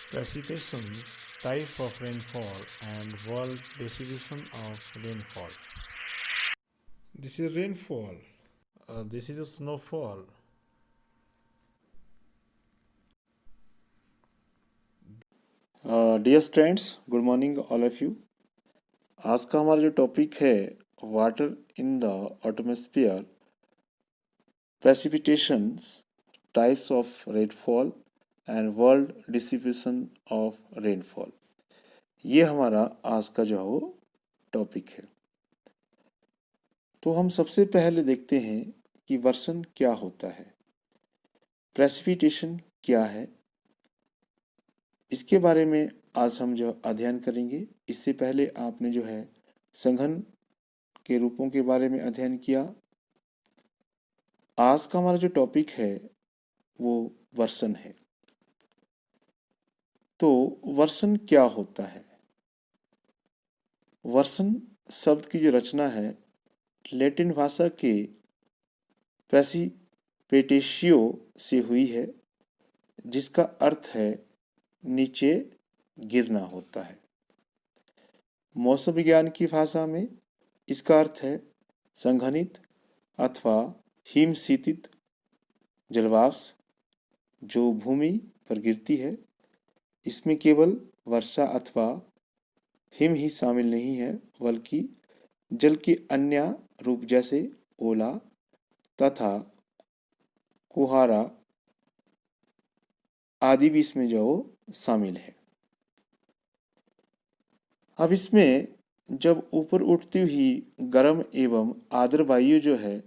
Precipitation, type of rainfall, and world distribution of rainfall. This is rainfall. This is a snowfall. Dear students, good morning all of you. आज का हमारा जो topic है water in the atmosphere, precipitations, types of rainfall and world distribution of rainfall, ये हमारा आज का जो है वो टॉपिक है। तो हम सबसे पहले देखते हैं कि वर्षण क्या होता है, प्रेसिपिटेशन क्या है, इसके बारे में आज हम जो अध्ययन करेंगे। इससे पहले आपने जो है संघन के रूपों के बारे में अध्ययन किया। आज का हमारा जो टॉपिक है वो वर्षण है। तो वर्षण क्या होता है? वर्षण शब्द की जो रचना है लैटिन भाषा के प्रेसिपिटेशियो से हुई है, जिसका अर्थ है नीचे गिरना होता है। मौसम विज्ञान की भाषा में इसका अर्थ है संघनित अथवा हिमशीतित जलवाष्प जो भूमि पर गिरती है। इसमें केवल वर्षा अथवा हिम ही शामिल नहीं है, बल्कि जल के अन्य रूप जैसे ओला तथा कुहारा आदि भी इसमें जो शामिल है। अब इसमें जब ऊपर उठती हुई गर्म एवं आर्द्र वायु जो है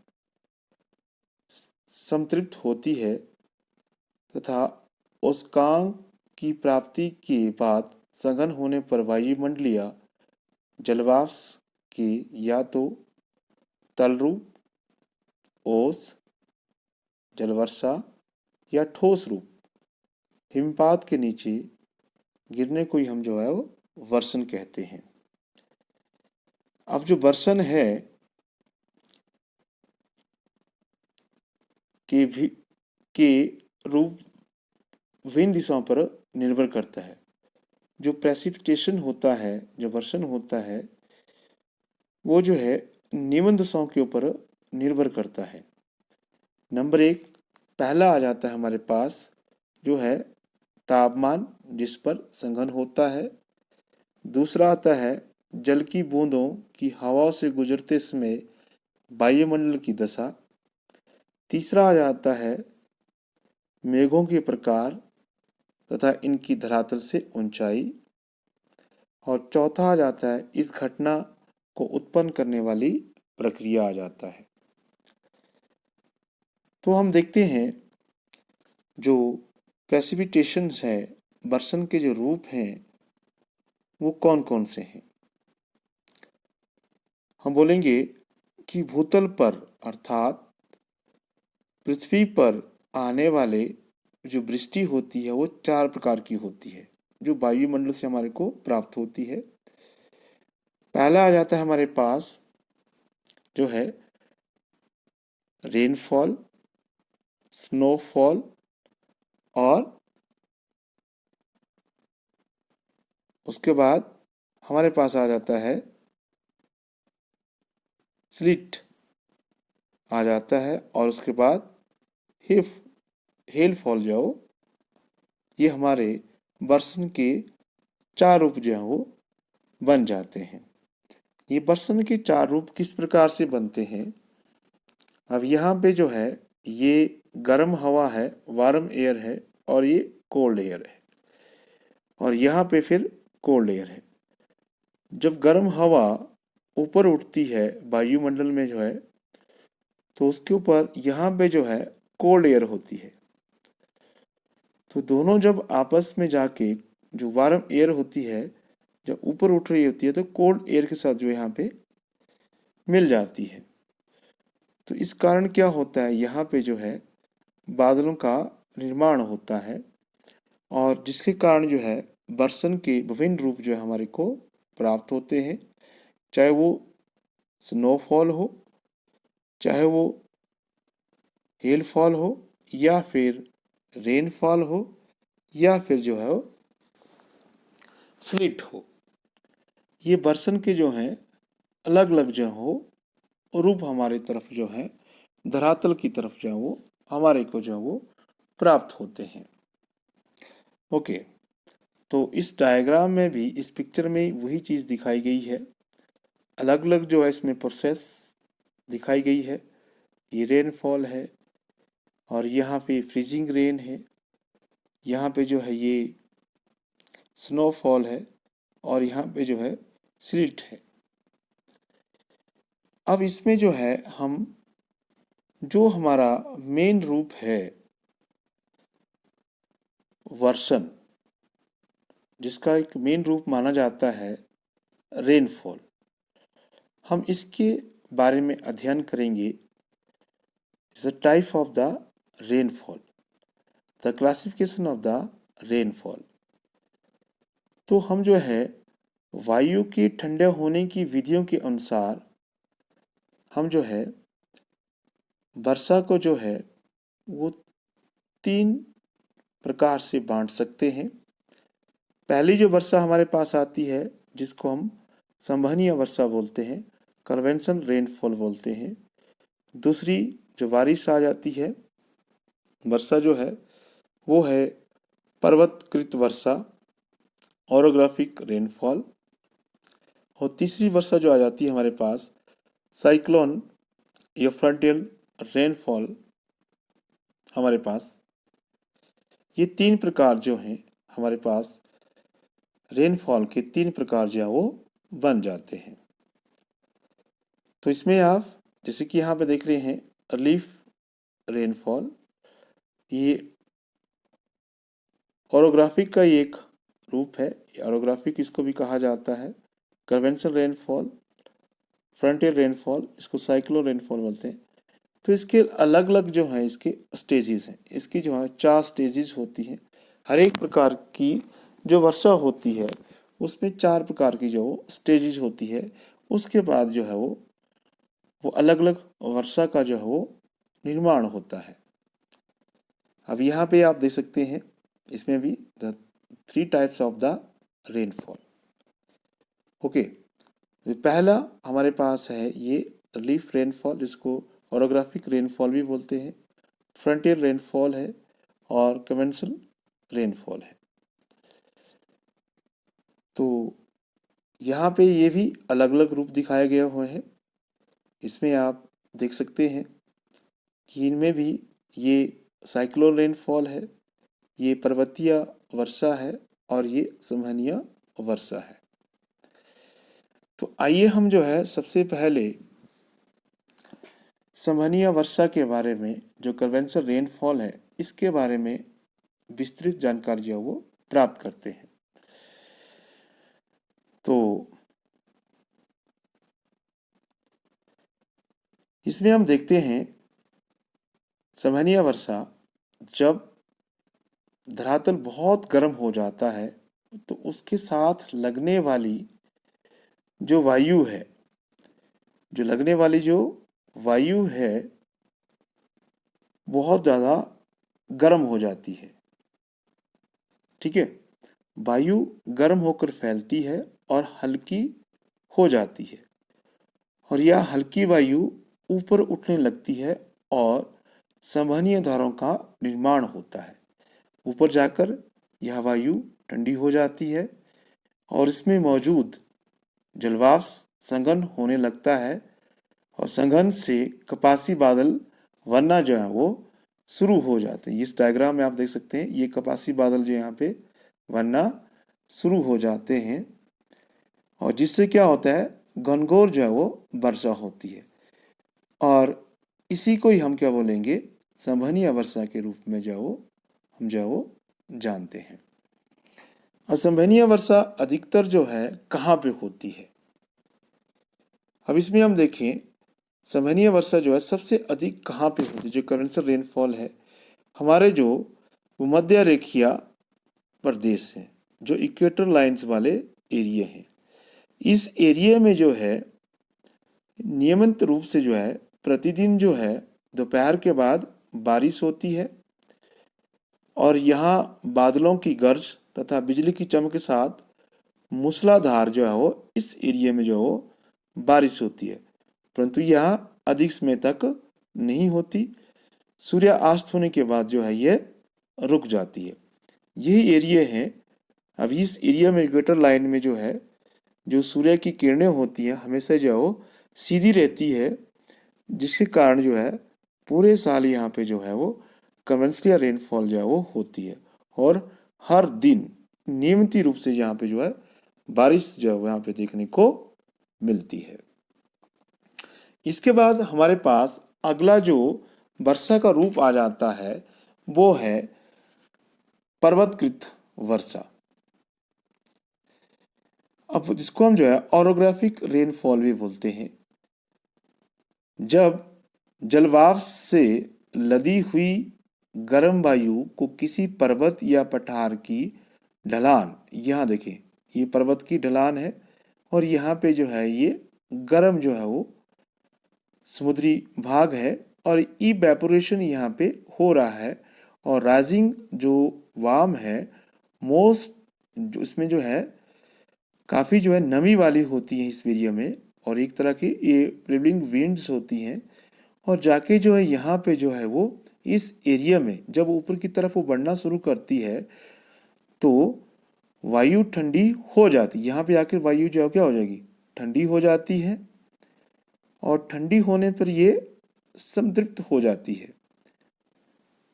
संतृप्त होती है तथा उष्मांक की प्राप्ति के बाद सघन होने पर वायुमंडलीय जलवाष्प के या तो तलरूप, ओस, जलवर्षा या ठोस रूप हिमपात के नीचे गिरने को ही हम जो है वो वर्षण कहते हैं। अब जो वर्षण है के रूप विभिन्न दिशाओं पर निर्भर करता है। जो प्रेसिपिटेशन होता है, जो वर्षण होता है, वो जो है निम्न दिशाओं के ऊपर निर्भर करता है। नंबर 1 पहला आ जाता है हमारे पास जो है तापमान, जिस पर संघन होता है। दूसरा आता है जल की बूंदों की हवा से गुजरते समय वायुमंडल की दशा। तीसरा आ जाता है मेघों के प्रकार तथा इनकी धरातल से ऊंचाई। और चौथा आ जाता है इस घटना को उत्पन्न करने वाली प्रक्रिया आ जाता है। तो हम देखते हैं जो प्रेसिपिटेशंस है, वर्षण के जो रूप हैं वो कौन कौन से हैं। हम बोलेंगे कि भूतल पर अर्थात पृथ्वी पर आने वाले जो वृष्टि होती है वो 4 प्रकार की होती है, जो वायुमंडल से हमारे को प्राप्त होती है। पहला आ जाता है हमारे पास जो है रेनफॉल, स्नोफॉल और उसके बाद हमारे पास आ जाता है स्लिट आ जाता है, और उसके बाद हेलफॉल जो ये हमारे वर्षण के 4 रूप जो है वो बन जाते हैं। ये वर्षण के 4 रूप किस प्रकार से बनते हैं? अब यहाँ पे जो है ये गर्म हवा है, वार्म एयर है, और ये कोल्ड एयर है, और यहाँ पे फिर कोल्ड एयर है। जब गर्म हवा ऊपर उठती है वायुमंडल में जो है, तो उसके ऊपर यहाँ पे जो है कोल्ड एयर होती है। तो दोनों जब आपस में जाके जो वार्म एयर होती है जब ऊपर उठ रही होती है, तो कोल्ड एयर के साथ जो यहाँ पे मिल जाती है। तो इस कारण क्या होता है, यहाँ पे जो है बादलों का निर्माण होता है, और जिसके कारण जो है वर्षण के विभिन्न रूप जो है हमारे को प्राप्त होते हैं। चाहे वो स्नोफॉल हो, चाहे वो हेलफॉल हो, या फिर रेनफॉल हो, या फिर जो है स्लिट हो। ये बर्सन के जो हैं अलग अलग जो हो रूप हमारे तरफ जो है धरातल की तरफ जो है वो हमारे को जो है वो प्राप्त होते हैं। ओके, तो इस डायग्राम में भी, इस पिक्चर में वही चीज़ दिखाई गई है। अलग अलग जो है इसमें प्रोसेस दिखाई गई है। ये रेनफॉल है और यहाँ पे फ्रीजिंग रेन है, यहाँ पे जो है ये स्नोफॉल है और यहाँ पे जो है स्लिट है। अब इसमें जो है हम जो हमारा मेन रूप है वर्षण, जिसका एक मेन रूप माना जाता है रेनफॉल, हम इसके बारे में अध्ययन करेंगे। Is a type of the rainfall, the classification of the rainfall. तो हम जो है वायु के ठंडे होने की विधियों के अनुसार हम जो है वर्षा को जो है वो 3 प्रकार से बांट सकते हैं। पहली जो वर्षा हमारे पास आती है जिसको हम संवहनीय वर्षा बोलते हैं, कन्वेंशनल रेनफॉल बोलते हैं। दूसरी जो बारिश आ जाती है वर्षा जो है वो है पर्वतकृत वर्षा, ओरोग्राफिक रेनफॉल। और तीसरी वर्षा जो आ जाती है हमारे पास साइक्लोन या फ्रंटियल रेनफॉल हमारे पास। ये 3 प्रकार जो हैं हमारे पास रेनफॉल के 3 प्रकार जो है वो बन जाते हैं। तो इसमें आप जैसे कि यहाँ पे देख रहे हैं रिलीफ रेनफॉल, ये ओरोग्राफिक का एक रूप है। ओरोग्राफिक इसको भी कहा जाता है। कन्वेंशनल रेनफॉल, फ्रंटियर रेनफॉल, इसको साइक्लोन रेनफॉल बोलते हैं। तो इसके अलग अलग जो हैं इसके स्टेजेस हैं। इसकी जो है 4 स्टेजेस होती हैं। हर एक प्रकार की जो वर्षा होती है उसमें 4 प्रकार की जो स्टेजेस होती है। उसके बाद जो है वो अलग अलग वर्षा का जो है वो निर्माण होता है। अब यहाँ पे आप देख सकते हैं इसमें भी the 3 types of the rainfall. Okay, पहला हमारे पास है ये रिलीफ रेनफॉल, जिसको ओरोग्राफिक रेनफॉल भी बोलते हैं, फ्रंटियर रेनफॉल है और कन्वेंशनल रेनफॉल है। तो यहाँ पे ये भी अलग अलग रूप दिखाए गए हुए हैं। इसमें आप देख सकते हैं कि इनमें भी ये साइक्लोन रेनफॉल है, ये पर्वतीय वर्षा है और ये संवहनीय वर्षा है। तो आइए हम जो है सबसे पहले संवहनीय वर्षा के बारे में, जो कन्वेंशनल रेनफॉल है, इसके बारे में विस्तृत जानकारी जो वो प्राप्त करते हैं। तो इसमें हम देखते हैं संवहनीय वर्षा जब धरातल बहुत गर्म हो जाता है तो उसके साथ लगने वाली जो वायु है, जो लगने वाली जो वायु है बहुत ज़्यादा गर्म हो जाती है। ठीक है, वायु गर्म होकर फैलती है और हल्की हो जाती है और यह हल्की वायु ऊपर उठने लगती है और संवहनीय धाराओं का निर्माण होता है। ऊपर जाकर यह वायु ठंडी हो जाती है और इसमें मौजूद जलवाष्प संघन होने लगता है और संघन से कपासी बादल बनना जो है वो शुरू हो जाते हैं। इस डायग्राम में आप देख सकते हैं ये कपासी बादल जो यहाँ पे बनना शुरू हो जाते हैं और जिससे क्या होता है घनघोर जो है वो वर्षा होती है और इसी को ही हम क्या बोलेंगे संवहनीय वर्षा के रूप में जो वो हम जो वो जानते हैं। और संवहनीय वर्षा अधिकतर जो है कहाँ पे होती है? अब इसमें हम देखें संवहनीय वर्षा जो है सबसे अधिक कहाँ पे होती है। जो कन्वेंशनल रेनफॉल है हमारे जो मध्य रेखीय प्रदेश है, जो इक्वेटर लाइंस वाले एरिया हैं, इस एरिया में जो है नियमित रूप से जो है प्रतिदिन जो है दोपहर के बाद बारिश होती है और यहाँ बादलों की गर्ज तथा बिजली की चमक के साथ मूसलाधार जो है वो इस एरिया में जो है वो बारिश होती है, परंतु यह अधिक समय तक नहीं होती। सूर्य अस्त होने के बाद जो है ये रुक जाती है। यही एरिया है। अब इस एरिया में इक्वेटर लाइन में जो है जो सूर्य की किरणें होती हैं हमेशा जो है वो सीधी रहती है, जिसके कारण जो है पूरे साल यहाँ पे जो है वो कन्वेंशनल रेनफॉल जो है वो होती है और हर दिन नियमित रूप से यहाँ पे जो है बारिश जो है यहाँ पे देखने को मिलती है। इसके बाद हमारे पास अगला जो वर्षा का रूप आ जाता है वो है पर्वतकृत वर्षा। अब जिसको हम जो है ऑरोग्राफिक रेनफॉल भी बोलते हैं। जब जलवाष्प से लदी हुई गर्म वायु को किसी पर्वत या पठार की ढलान, यहाँ देखें ये पर्वत की ढलान है और यहाँ पे जो है ये गर्म जो है वो समुद्री भाग है और इवेपोरेशन यहाँ पे हो रहा है और राइजिंग जो वार्म है मोस्ट जो इसमें जो है काफ़ी जो है नमी वाली होती है इस एरिया में और एक तरह की ये प्रिवलिंग विंड्स होती हैं और जाके जो है यहाँ पे जो है वो इस एरिया में जब ऊपर की तरफ वो बढ़ना शुरू करती है तो वायु ठंडी हो जाती है। यहाँ पे आकर वायु जो है क्या हो जाएगी, ठंडी हो जाती है और ठंडी होने पर ये संतृप्त हो जाती है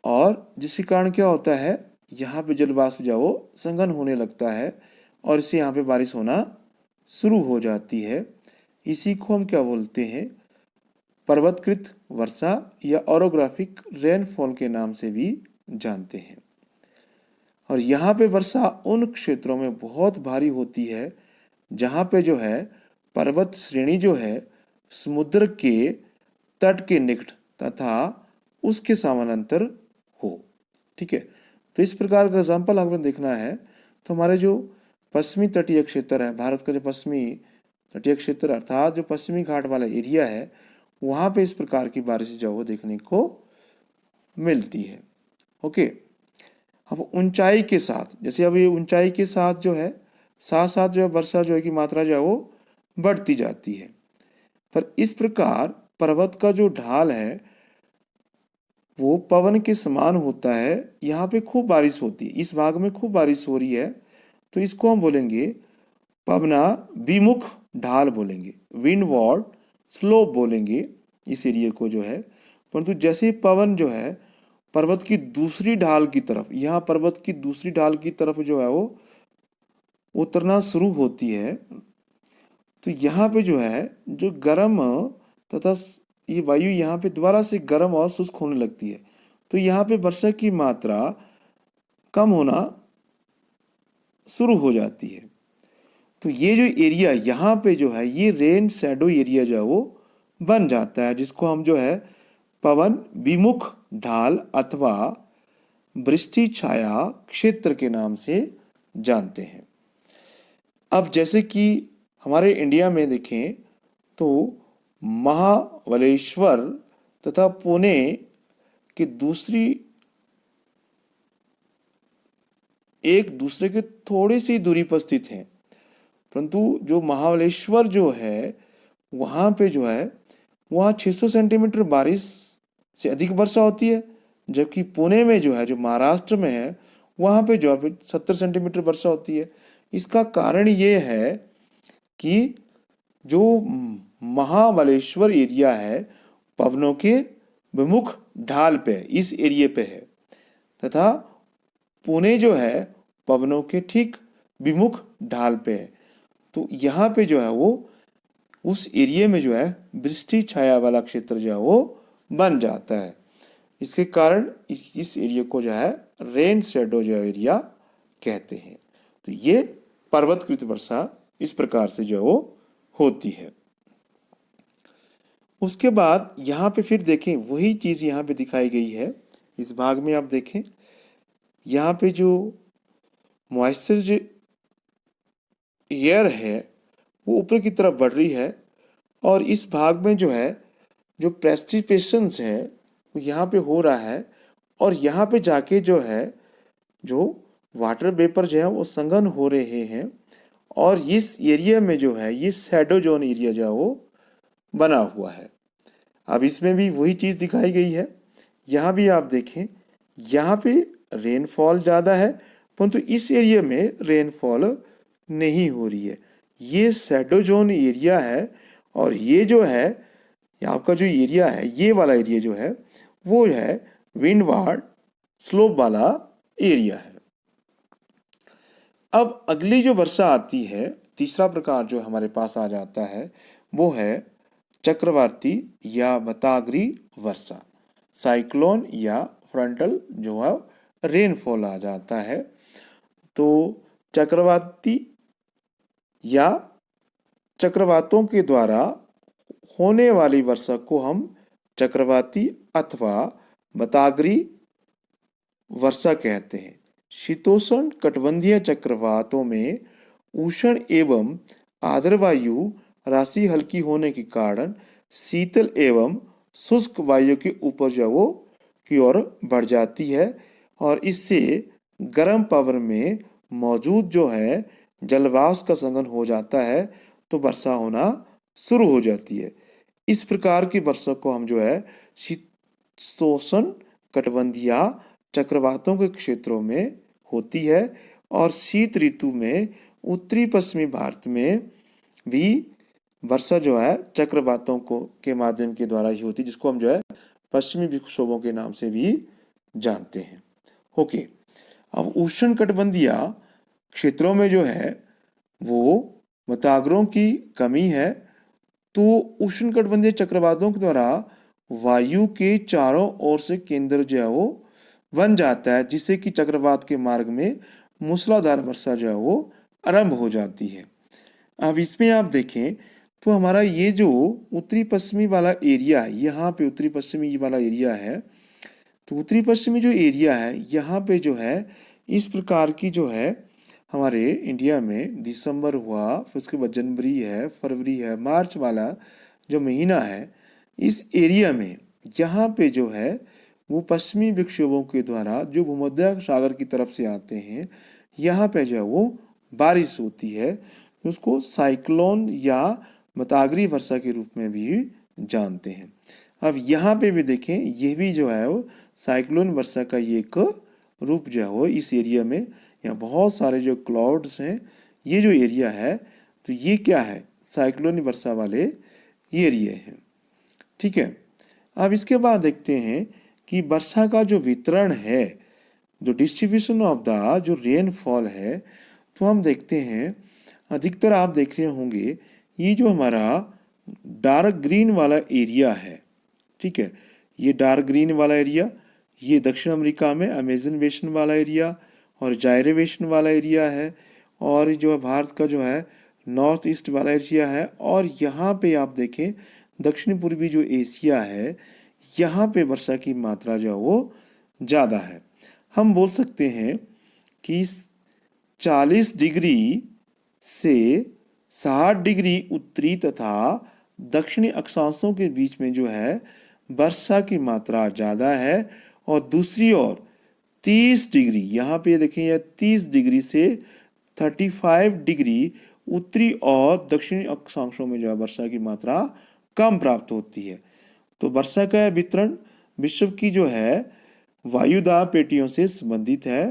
और जिसके कारण क्या होता है यहाँ पे जल वाष्प जो वो संघन होने लगता है और इससे यहाँ पे बारिश होना शुरू हो जाती है। इसी को हम क्या बोलते हैं, पर्वतकृत वर्षा या ऑरोग्राफिक रेनफॉल के नाम से भी जानते हैं। और यहाँ पे वर्षा उन क्षेत्रों में बहुत भारी होती है जहाँ पे जो है पर्वत श्रेणी जो है समुद्र के तट के निकट तथा उसके समानांतर हो। ठीक है, तो इस प्रकार का एग्जाम्पल अगर देखना है तो हमारे जो पश्चिमी तटीय क्षेत्र है, भारत का जो पश्चिमी तटीय क्षेत्र अर्थात जो पश्चिमी घाट वाला एरिया है वहाँ पे इस प्रकार की बारिश जो वो देखने को मिलती है। ओके, अब ऊंचाई के साथ, जैसे अब ये ऊंचाई के साथ जो है साथ साथ जो है वर्षा जो है की मात्रा जो है वो बढ़ती जाती है। पर इस प्रकार पर्वत का जो ढाल है वो पवन के समान होता है। यहाँ पे खूब बारिश होती है, इस भाग में खूब बारिश हो रही है तो इसको हम बोलेंगे पवना विमुख ढाल बोलेंगे, विंडवार्ड स्लोप बोलेंगे इस एरिया को जो है। परंतु जैसे पवन जो है पर्वत की दूसरी ढाल की तरफ, यहाँ पर्वत की दूसरी ढाल की तरफ जो है वो उतरना शुरू होती है तो यहाँ पे जो है जो गर्म तथा ये वायु यहाँ पे दोबारा से गर्म और शुष्क होने लगती है तो यहाँ पे वर्षा की मात्रा कम होना शुरू हो जाती है। तो ये जो एरिया यहाँ पे जो है ये रेन शैडो एरिया जो है वो बन जाता है, जिसको हम जो है पवन विमुख ढाल अथवा वृष्टि छाया क्षेत्र के नाम से जानते हैं। अब जैसे कि हमारे इंडिया में देखें तो महाबलेश्वर तथा पुणे के एक दूसरे के थोड़ी सी दूरी पर स्थित हैं, परंतु जो महाबलेश्वर जो है वहाँ पे जो है वहाँ 600 सेंटीमीटर बारिश से अधिक वर्षा होती है, जबकि पुणे में जो है जो महाराष्ट्र में है वहाँ पे जो है 70 सेंटीमीटर वर्षा होती है। इसका कारण ये है कि जो महाबलेश्वर एरिया है पवनों के विमुख ढाल पे इस एरिया पे है तथा पुणे जो है पवनों के ठीक विमुख ढाल पे है। तो यहाँ पे जो है वो उस एरिया में जो है वृष्टि छाया वाला क्षेत्र जो है वो बन जाता है। इसके कारण इस एरिया को जो है रेन शैडो जो एरिया कहते हैं। तो ये पर्वतकृत वर्षा इस प्रकार से जो है वो होती है। उसके बाद यहाँ पे फिर देखें वही चीज यहाँ पे दिखाई गई है। इस भाग में आप देखें यहाँ पे जो मॉइस्चर जो एयर है वो ऊपर की तरफ बढ़ रही है और इस भाग में जो है जो प्रेसिपिटेशंस है वो यहाँ पे हो रहा है और यहाँ पे जाके जो है जो वाटर वेपर जो है वो संघन हो रहे हैं और इस एरिया में जो है ये शैडो जोन एरिया जो है वो बना हुआ है। अब इसमें भी वही चीज़ दिखाई गई है। यहाँ भी आप देखें, यहाँ पे रेनफॉल ज़्यादा है परंतु इस एरिया में रेनफॉल नहीं हो रही है। ये शैडो जोन एरिया है और ये जो है आपका जो एरिया है, ये वाला एरिया जो है वो है विंडवार्ड स्लोप वाला एरिया है। अब अगली जो वर्षा आती है, तीसरा प्रकार जो हमारे पास आ जाता है वो है चक्रवाती या बतागरी वर्षा, साइक्लोन या फ्रंटल जो है रेनफॉल आ जाता है। तो चक्रवाती या चक्रवातों के द्वारा होने वाली वर्षा को हम चक्रवाती अथवा बतागरी वर्षा कहते हैं। शीतोष्ण कटिबंधीय चक्रवातों में उष्ण एवं आर्द्र वायु राशि हल्की होने के कारण शीतल एवं शुष्क वायु के ऊपर जो वो की ओर बढ़ जाती है और इससे गर्म पवन में मौजूद जो है जलवाष्प का संघन हो जाता है तो वर्षा होना शुरू हो जाती है। इस प्रकार की वर्षा को हम जो है शीतोष्ण कटिबंधीय चक्रवातों के क्षेत्रों में होती है और शीत ऋतु में उत्तरी पश्चिमी भारत में भी वर्षा जो है चक्रवातों को के माध्यम के द्वारा ही होती है, जिसको हम जो है पश्चिमी विक्षोभों के नाम से भी जानते हैं। ओके, अब उष्ण कटिबंधीय क्षेत्रों में जो है वो मतागरों की कमी है, तो उष्ण कटिबंधीय चक्रवातों के द्वारा वायु के चारों ओर से केंद्र जो है वो बन जाता है, जिससे कि चक्रवात के मार्ग में मूसलाधार वर्षा जो है वो आरंभ हो जाती है। अब इसमें आप देखें तो हमारा ये जो उत्तरी पश्चिमी वाला एरिया है, यहाँ पे उत्तरी पश्चिमी वाला एरिया है, तो उत्तरी पश्चिमी जो एरिया है यहाँ पे जो है इस प्रकार की जो है हमारे इंडिया में दिसंबर हुआ, फिर उसके बाद जनवरी है, फरवरी है, मार्च वाला जो महीना है, इस एरिया में यहाँ पे जो है वो पश्चिमी विक्षोभों के द्वारा जो भूमध्य सागर की तरफ से आते हैं, यहाँ पे जो है वो बारिश होती है, उसको साइक्लोन या मतागरी वर्षा के रूप में भी जानते हैं। अब यहाँ पे भी देखें, ये भी जो है वो साइक्लोन वर्षा का ये एक रूप जो है वो इस एरिया में, यहाँ बहुत सारे जो क्लाउड्स हैं, ये जो एरिया है तो ये क्या है, साइक्लोन वर्षा वाले एरिया हैं। ठीक है, अब इसके बाद देखते हैं कि वर्षा का जो वितरण है, जो डिस्ट्रीब्यूशन ऑफ द जो रेनफॉल है, तो हम देखते हैं अधिकतर आप देख रहे होंगे ये जो हमारा डार्क ग्रीन वाला एरिया है, ठीक है, ये डार्क ग्रीन वाला एरिया ये दक्षिण अमेरिका में अमेजन बेसिन वाला एरिया और जायरे बेसिन वाला एरिया है, और जो भारत का जो है नॉर्थ ईस्ट वाला एशिया है, और यहाँ पे आप देखें दक्षिण पूर्वी जो एशिया है, यहाँ पे वर्षा की मात्रा जो है वो ज़्यादा है। हम बोल सकते हैं कि 40 डिग्री से 60 डिग्री उत्तरी तथा दक्षिणी अक्षांशों के बीच में जो है वर्षा की मात्रा ज़्यादा है, और दूसरी ओर 30 डिग्री, यहाँ पे देखें यह 30 डिग्री से 35 डिग्री उत्तरी और दक्षिणी अक्षांशों में जो है वर्षा की मात्रा कम प्राप्त होती है। तो वर्षा का वितरण विश्व की जो है वायुदाब पेटियों से संबंधित है।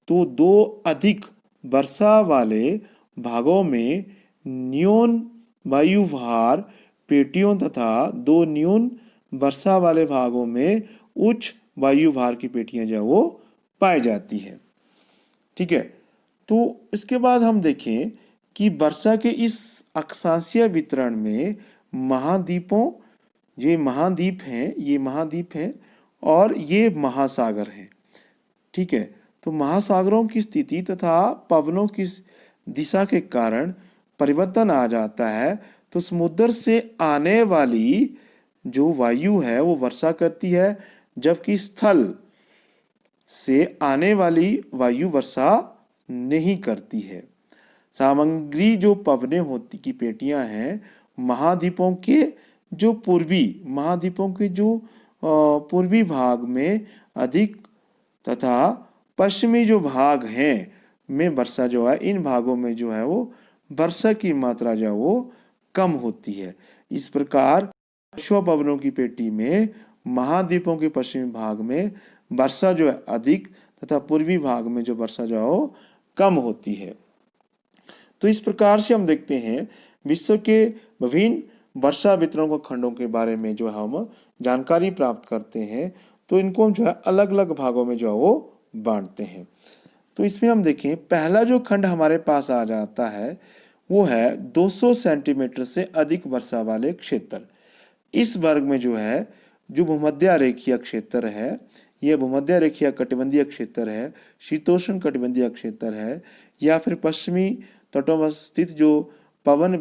तो दो अधिक वर्षा वाले भागों में न्यून वायुभार पेटियों तथा दो न्यून वर्षा वाले भागों में उच्च वायुभार की पेटियां जो वो पाई जाती है। ठीक है, तो इसके बाद हम देखें कि वर्षा के इस अक्षांशीय वितरण में महाद्वीपों, ये महाद्वीप हैं, ये महाद्वीप हैं और ये महासागर हैं। ठीक है, तो महासागरों की स्थिति तथा पवनों की दिशा के कारण परिवर्तन आ जाता है, तो समुद्र से आने वाली जो वायु है वो वर्षा करती है, जबकि स्थल से आने वाली वायु वर्षा नहीं करती है। सामग्री जो पवने होती की पेटियां हैं, महाद्वीपों के जो महाद्वीपों के जो पूर्वी भाग में अधिक तथा पश्चिमी जो भाग हैं में वर्षा जो है, इन भागों में जो है वो वर्षा की मात्रा जो है वो कम होती है। इस प्रकार विश्व पवनों की पेटी में महाद्वीपों के पश्चिमी भाग में वर्षा जो है अधिक तथा पूर्वी भाग में जो वर्षा जो है वो कम होती है। तो इस प्रकार से हम देखते हैं विश्व के विभिन्न वर्षा वितरण खंडों के बारे में जो हम जानकारी प्राप्त करते हैं, तो इनको हम जो है अलग अलग भागों में जो है वो बांटते हैं। तो इसमें हम देखें, पहला जो खंड हमारे पास आ जाता है वो है 200 सेंटीमीटर से अधिक वर्षा वाले क्षेत्र। इस वर्ग में जो है जो भूमध्य रेखीय क्षेत्र है, यह भूमध्य रेखीय कटिबंधीय क्षेत्र है, शीतोष्ण कटिबंधीय क्षेत्र है, या फिर पश्चिमी तटों में स्थित जो पवन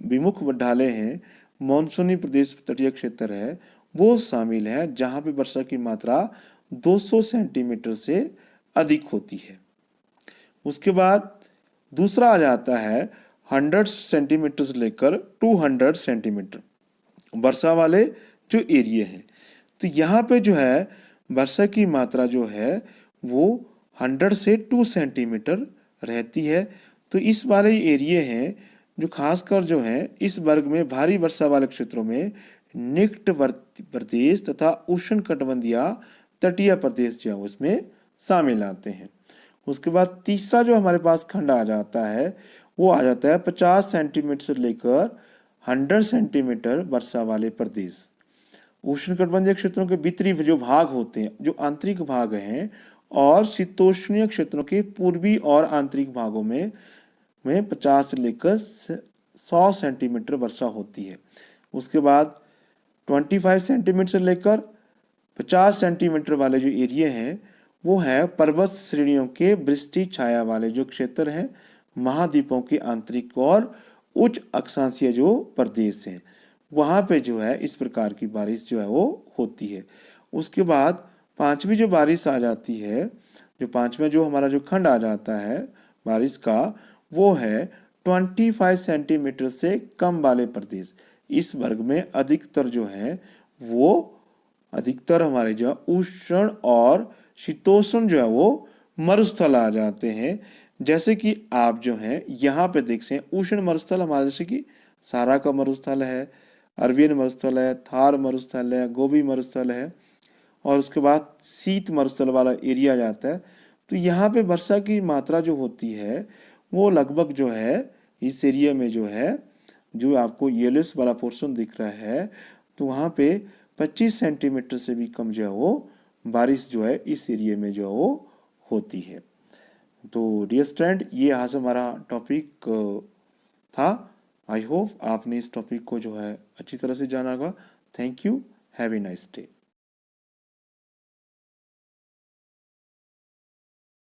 विमुख ढाले हैं, मानसूनी प्रदेश तटीय क्षेत्र है, वो शामिल है जहां पे वर्षा की मात्रा 200 सेंटीमीटर से अधिक होती है। उसके बाद दूसरा आ जाता है 100 सेंटीमीटर से लेकर 200 सेंटीमीटर वर्षा वाले जो एरिया हैं। तो यहाँ पे जो है वर्षा की मात्रा जो है वो 100 से 2 सेंटीमीटर रहती है। तो इस वाले एरिया हैं जो खासकर जो है इस वर्ग में भारी वर्षा वाले क्षेत्रों में निकटवर्ती प्रदेश तथा उष्ण कटिबंधीय तटीय प्रदेश जो है उसमें शामिल आते हैं। उसके बाद तीसरा जो हमारे पास खंड आ जाता है वो आ जाता है 50 सेंटीमीटर से लेकर 100 सेंटीमीटर वर्षा वाले प्रदेश। उष्णकटिबंधीय क्षेत्रों के भीतरी जो भाग होते हैं, जो आंतरिक भाग हैं, और शीतोष्णीय क्षेत्रों के पूर्वी और आंतरिक भागों में 50 से लेकर 100 सेंटीमीटर वर्षा होती है। उसके बाद 25 सेंटीमीटर से लेकर 50 सेंटीमीटर वाले जो एरिया हैं वो है पर्वत श्रेणियों के वृष्टि छाया वाले जो क्षेत्र हैं, महाद्वीपों के आंतरिक और उच्च अक्षांशीय जो प्रदेश हैं, वहाँ पे जो है इस प्रकार की बारिश जो है वो होती है। उसके बाद पांचवी जो बारिश आ जाती है, जो पांचवा जो हमारा जो खंड आ जाता है बारिश का, वो है 25 सेंटीमीटर से कम वाले प्रदेश। इस वर्ग में अधिकतर जो है वो अधिकतर हमारे जो उष्ण और शीतोष्ण जो है वो मरुस्थल आ जाते हैं। जैसे कि आप जो है यहाँ पे देख सकते हैं, उष्ण मरुस्थल हमारा जैसे कि सारा का मरुस्थल है, अरवियन मरुस्थल है, थार मरुस्थल है, गोबी मरुस्थल है, और उसके बाद शीत मरुस्थल वाला एरिया जाता है। तो यहाँ पे वर्षा की मात्रा जो होती है वो लगभग जो है इस एरिया में जो है जो आपको येलोस वाला पोर्शन दिख रहा है, तो वहाँ पे 25 सेंटीमीटर से भी कम जो है वो बारिश जो है इस एरिया में जो है वो होती है। तो डियर स्टूडेंट, ये आज हमारा टॉपिक था। आई होप आपने इस टॉपिक को जो है अच्छी तरह से जाना होगा। Thank you, have a nice day.